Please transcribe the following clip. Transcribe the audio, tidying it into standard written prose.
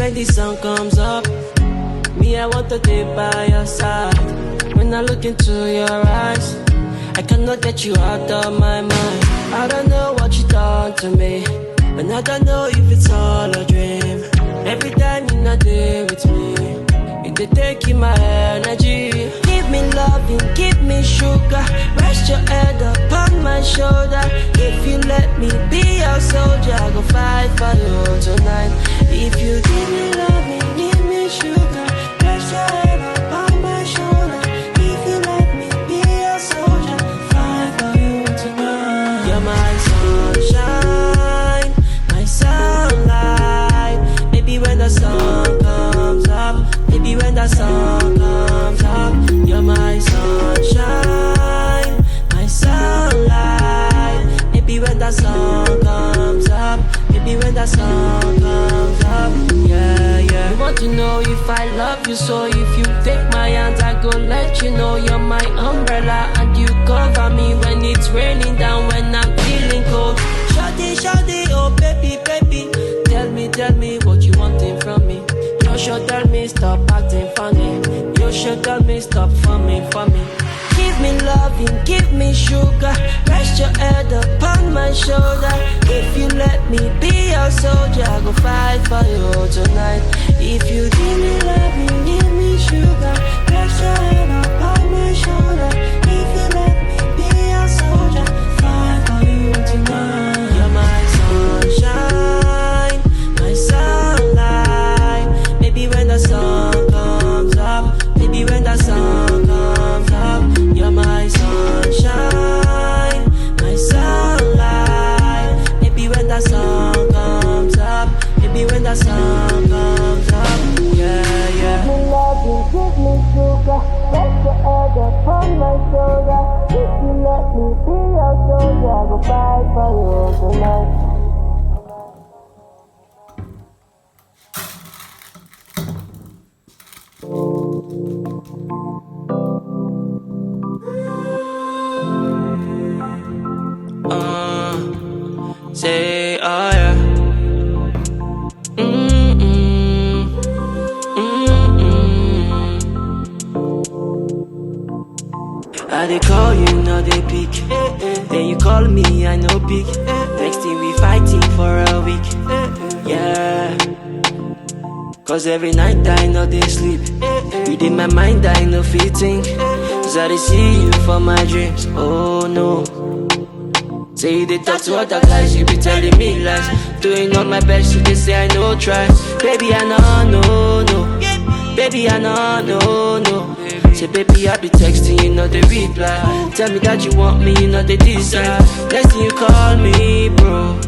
when the sun comes up, me, I want to be by your side. When I look into your eyes, I cannot get you out of my mind. I don't know what you done to me, and I don't know if it's all a dream. Every time you're not there with me, you're taking my energy. Give me loving, give me sugar. Rest your head upon my shoulder. If you let me be your soldier, I go fight for you tonight. If you give me loving, give me sugar. Rest your head upon my shoulder. If you let me be your soldier, fight for you tonight. You're my sunshine, my sunlight. Maybe when the sun comes up, maybe when the sun comes up, you're my sunshine, my sunlight. Maybe when the sun comes up, maybe when the sun comes up, yeah, yeah. You want to know if I love you, so if you take my hand, I go let you know you're my umbrella, and you cover me when it's raining down, when I'm feeling cold. Shawty, shawty, oh baby, baby, tell me what you wanting from me. You should tell me stop acting funny. You should tell me stop forming for me. Give me loving, give me sugar. Rest your head upon my shoulder. If you let me be your soldier, I go fight for you tonight. If you give me loving, give me sugar. Rest your head upon my shoulder. If you let me be your soldier, fight for you tonight. You're my sunshine, my sunlight. Maybe when the sun comes up, maybe when the sun comes up, you're my sunshine, my sunlight. Maybe when the sun comes up, maybe when the sun comes up, yeah, yeah. Give me love, give me sugar. Rest your head upon my shoulder. If you let me be your soldier, I go fight for you tonight. Say, oh yeah. I dey call you, no they pick. Then you call me, I no pick. Next thing we fighting for a week. Yeah. Cause every night I know they sleep. Within my mind I know fitting. Cause I dey see you for my dreams. Oh no. Say you dey talk to other guys, you be telling me lies. Doing all my best, you dey say I no try. Baby I know, no. Baby I know, no. Say baby I be texting, you know they reply. Tell me that you want me, you know they decide. Next thing you call me, bro.